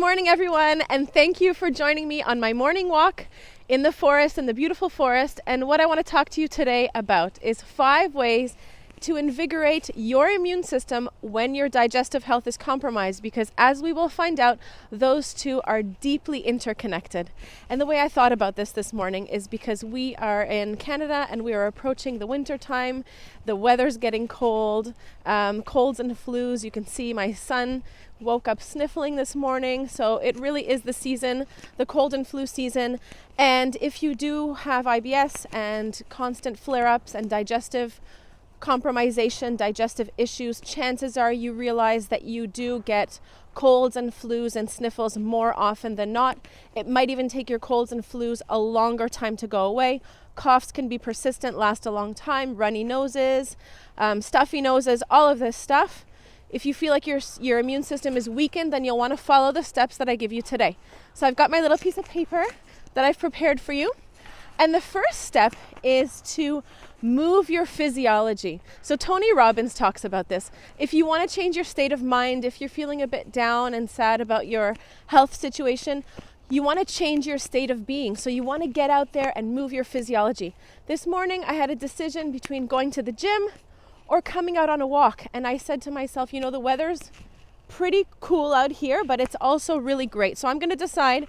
morning, everyone, and thank you for joining me on my morning walk in the forest, in the beautiful forest. And what I want to talk to you today about is 5 ways to invigorate your immune system when your digestive health is compromised, because as we will find out, those two are deeply interconnected. And the way I thought about this morning is because we are in Canada and we are approaching the winter time. The weather's getting cold, colds and flus. You can see my son woke up sniffling this morning, so it really is the season, the cold and flu season. And if you do have IBS and constant flare-ups and digestive issues, chances are you realize that you do get colds and flus and sniffles more often than not. It might even take your colds and flus a longer time to go away. Coughs can be persistent, last a long time, runny noses, stuffy noses, all of this stuff. If you feel like your immune system is weakened, then you'll want to follow the steps that I give you today. So I've got my little piece of paper that I've prepared for you. And the first step is to move your physiology. So Tony Robbins talks about this. If you want to change your state of mind, if you're feeling a bit down and sad about your health situation, you want to change your state of being. So you want to get out there and move your physiology. This morning I had a decision between going to the gym or coming out on a walk. And I said to myself, the weather's pretty cool out here, but it's also really great. So I'm going to decide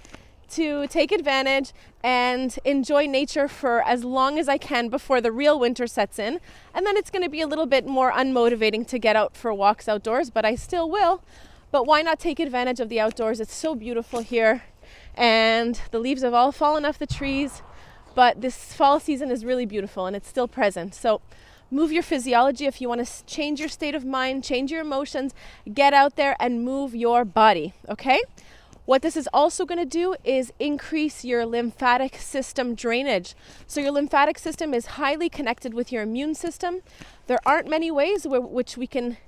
to take advantage and enjoy nature for as long as I can before the real winter sets in. And then it's going to be a little bit more unmotivating to get out for walks outdoors, but I still will. But why not take advantage of the outdoors? It's so beautiful here, and the leaves have all fallen off the trees, but this fall season is really beautiful and it's still present. So move your physiology. If you want to change your state of mind, change your emotions, get out there and move your body, okay? What this is also going to do is increase your lymphatic system drainage. So your lymphatic system is highly connected with your immune system. There aren't many ways which we can,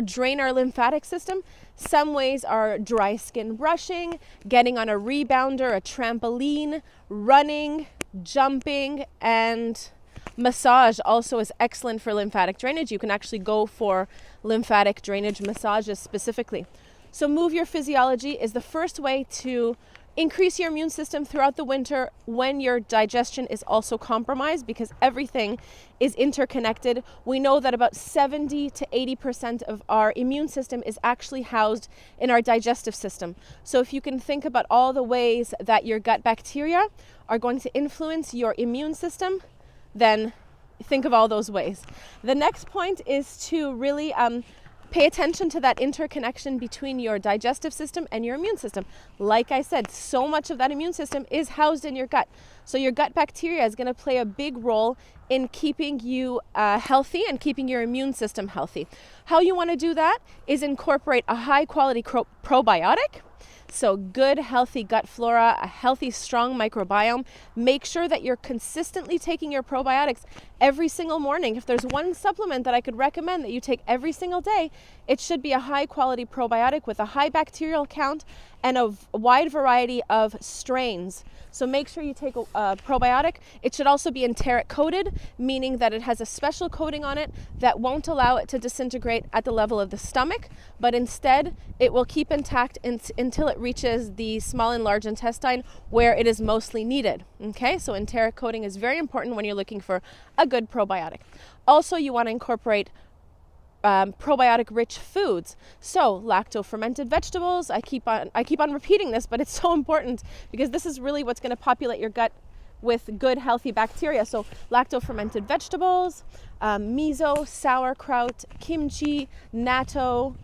drain our lymphatic system. Some ways are dry skin brushing, getting on a rebounder, a trampoline, running, jumping, and massage also is excellent for lymphatic drainage. You can actually go for lymphatic drainage massages specifically. So move your physiology is the first way to increase your immune system throughout the winter when your digestion is also compromised, because everything is interconnected. We know that about 70 to 80% of our immune system is actually housed in our digestive system. So if you can think about all the ways that your gut bacteria are going to influence your immune system, then think of all those ways. The next point is to really pay attention to that interconnection between your digestive system and your immune system. Like I said, so much of that immune system is housed in your gut. So your gut bacteria is going to play a big role in keeping you healthy and keeping your immune system healthy. How you want to do that is incorporate a high quality probiotic. So good, healthy gut flora, a healthy, strong microbiome. Make sure that you're consistently taking your probiotics every single morning. If there's one supplement that I could recommend that you take every single day, it should be a high quality probiotic with a high bacterial count and a wide variety of strains. So make sure you take a probiotic. It should also be enteric coated, meaning that it has a special coating on it that won't allow it to disintegrate at the level of the stomach, but instead it will keep intact until it reaches the small and large intestine where it is mostly needed. Okay, so enteric coating is very important when you're looking for a good probiotic. Also, you want to incorporate probiotic rich foods. So lacto-fermented vegetables. I keep on repeating this, but it's so important because this is really what's going to populate your gut with good healthy bacteria. So lacto-fermented vegetables, miso, sauerkraut, kimchi, natto,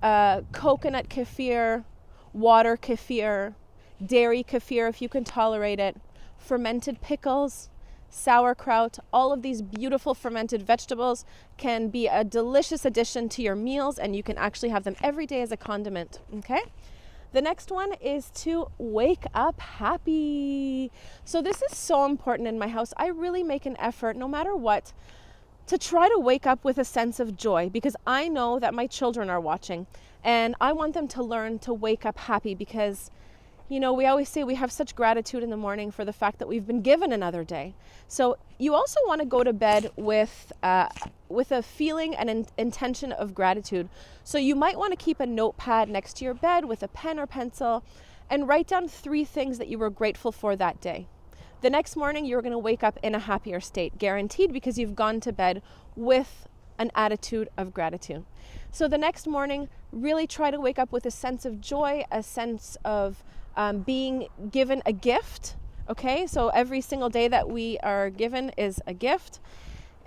coconut kefir, water kefir, dairy kefir if you can tolerate it, fermented pickles, sauerkraut. All of these beautiful fermented vegetables can be a delicious addition to your meals, and you can actually have them every day as a condiment. Okay? The next one is to wake up happy. So this is so important in my house. I really make an effort, no matter what, to try to wake up with a sense of joy, because I know that my children are watching and I want them to learn to wake up happy, because we always say we have such gratitude in the morning for the fact that we've been given another day. So you also want to go to bed with with a feeling and intention of gratitude. So you might want to keep a notepad next to your bed with a pen or pencil and write down 3 things that you were grateful for that day. The next morning, you're going to wake up in a happier state, guaranteed, because you've gone to bed with an attitude of gratitude. So the next morning, really try to wake up with a sense of joy, a sense of being given a gift. Okay, so every single day that we are given is a gift.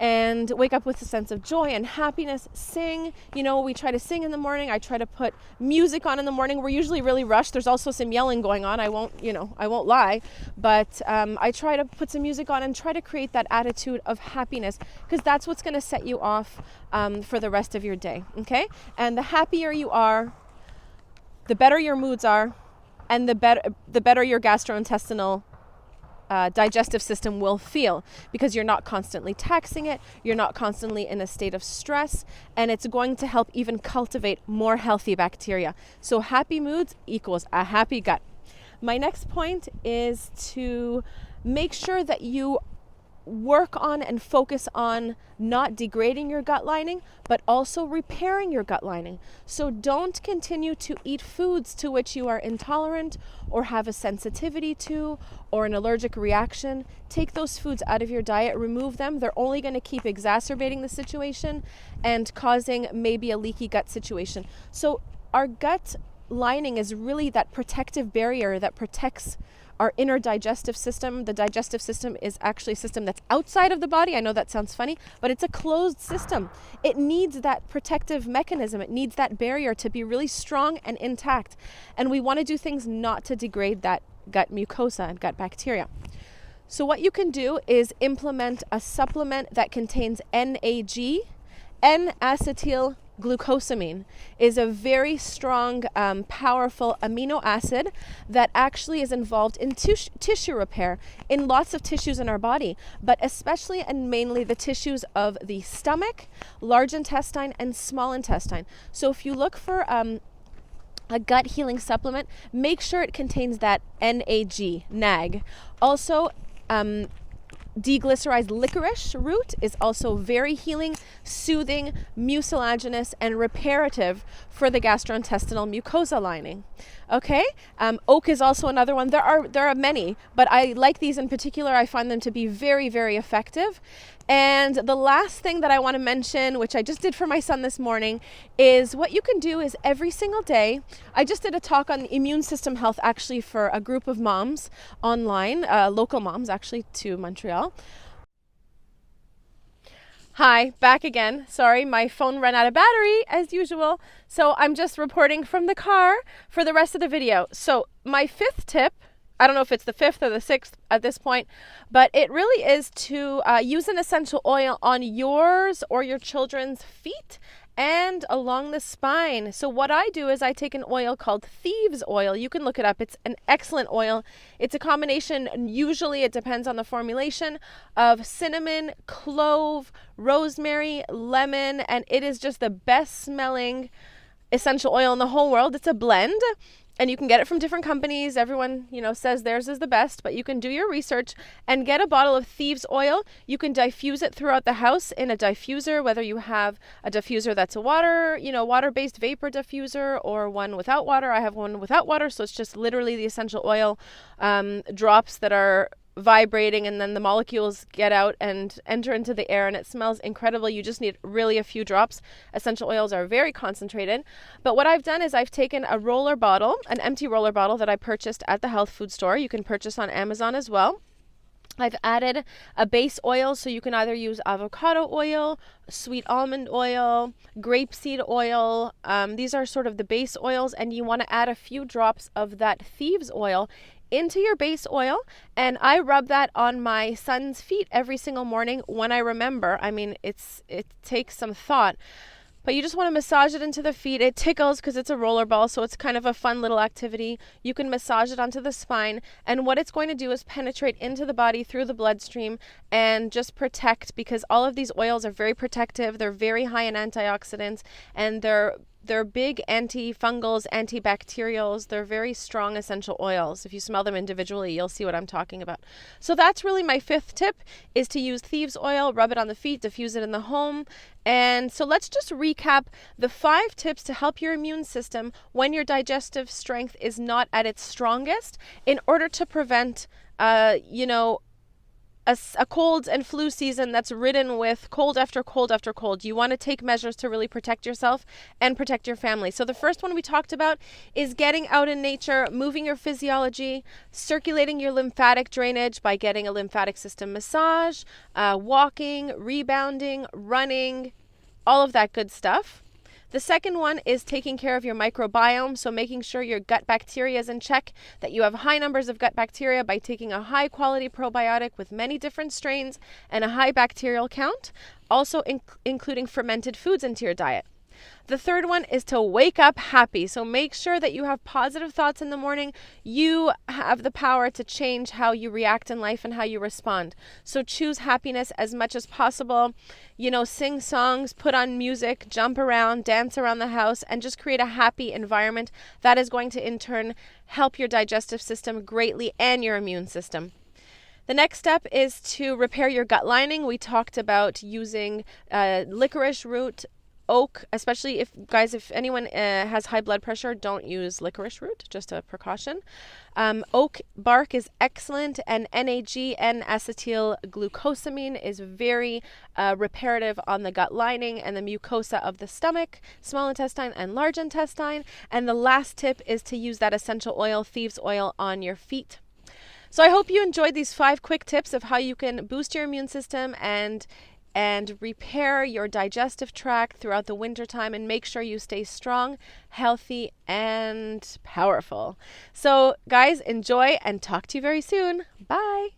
And wake up with a sense of joy and happiness. Sing. We try to sing in the morning. I try to put music on in the morning. We're usually really rushed. There's also some yelling going on. I won't lie. But I try to put some music on and try to create that attitude of happiness, because that's what's going to set you off for the rest of your day. Okay? And the happier you are, the better your moods are, and the better your gastrointestinal digestive system will feel, because you're not constantly taxing it, you're not constantly in a state of stress, and it's going to help even cultivate more healthy bacteria. So happy moods equals a happy gut. My next point is to make sure that you work on and focus on not degrading your gut lining, but also repairing your gut lining. So don't continue to eat foods to which you are intolerant or have a sensitivity to or an allergic reaction. Take those foods out of your diet, remove them. They're only going to keep exacerbating the situation and causing maybe a leaky gut situation. So our gut lining is really that protective barrier that protects our inner digestive system. The digestive system is actually a system that's outside of the body. I know that sounds funny, but it's a closed system. It needs that protective mechanism. It needs that barrier to be really strong and intact. And we want to do things not to degrade that gut mucosa and gut bacteria. So what you can do is implement a supplement that contains NAG, N-acetyl glucosamine, is a very strong, powerful amino acid that actually is involved in tissue repair in lots of tissues in our body, but especially and mainly the tissues of the stomach, large intestine, and small intestine. So if you look for a gut healing supplement, make sure it contains that NAG. Also, deglycerized licorice root is also very healing, soothing, mucilaginous, and reparative for the gastrointestinal mucosa lining. Okay, oak is also another one. There are many, but I like these in particular. I find them to be very, very effective. And the last thing that I want to mention, which I just did for my son this morning, is what you can do is every single day. I just did a talk on immune system health actually for a group of moms online, local moms actually to Montreal. Hi, back again. Sorry, my phone ran out of battery as usual. So I'm just reporting from the car for the rest of the video. So my 5th tip, I don't know if it's the 5th or the 6th at this point, but it really is to use an essential oil on yours or your children's feet and along the spine. So what I do is I take an oil called thieves oil. You can look it up. It's an excellent oil. It's a combination, usually it depends on the formulation, of cinnamon, clove, rosemary, lemon, and it is just the best smelling essential oil in the whole world. It's a blend. And you can get it from different companies. Everyone, says theirs is the best, but you can do your research and get a bottle of thieves oil. You can diffuse it throughout the house in a diffuser, whether you have a diffuser that's a water-based vapor diffuser or one without water. I have one without water, so it's just literally the essential oil drops that are vibrating, and then the molecules get out and enter into the air, and it smells incredible. You just need really a few drops. Essential oils are very concentrated. But what I've done is I've taken a roller bottle, an empty roller bottle that I purchased at the health food store. You can purchase on Amazon as well. I've added a base oil, so you can either use avocado oil, sweet almond oil, grapeseed oil. These are sort of the base oils, and you want to add a few drops of that thieves oil into your base oil, and I rub that on my son's feet every single morning when I remember. I mean, it takes some thought, but you just want to massage it into the feet. It tickles because it's a roller ball, so it's kind of a fun little activity. You can massage it onto the spine, and what it's going to do is penetrate into the body through the bloodstream and just protect, because all of these oils are very protective. They're very high in antioxidants, and they're They're big antifungals, antibacterials. They're very strong essential oils. If you smell them individually, you'll see what I'm talking about. So that's really my fifth tip, is to use thieves oil, rub it on the feet, diffuse it in the home. And so let's just recap the 5 tips to help your immune system when your digestive strength is not at its strongest, in order to prevent, a cold and flu season that's ridden with cold after cold after cold. You want to take measures to really protect yourself and protect your family. So the first one we talked about is getting out in nature, moving your physiology, circulating your lymphatic drainage by getting a lymphatic system massage, walking, rebounding, running, all of that good stuff. The second one is taking care of your microbiome, so making sure your gut bacteria is in check, that you have high numbers of gut bacteria by taking a high quality probiotic with many different strains and a high bacterial count, also including fermented foods into your diet. The third one is to wake up happy. So make sure that you have positive thoughts in the morning. You have the power to change how you react in life and how you respond. So choose happiness as much as possible. Sing songs, put on music, jump around, dance around the house, and just create a happy environment. That is going to in turn help your digestive system greatly and your immune system. The next step is to repair your gut lining. We talked about using licorice root, oak, especially if anyone has high blood pressure, don't use licorice root, just a precaution. Oak bark is excellent, and NAG, N-acetyl-glucosamine, is very reparative on the gut lining and the mucosa of the stomach, small intestine, and large intestine. And the last tip is to use that essential oil, thieves oil, on your feet. So I hope you enjoyed these 5 quick tips of how you can boost your immune system and repair your digestive tract throughout the wintertime, and make sure you stay strong, healthy, and powerful. So guys, enjoy, and talk to you very soon. Bye.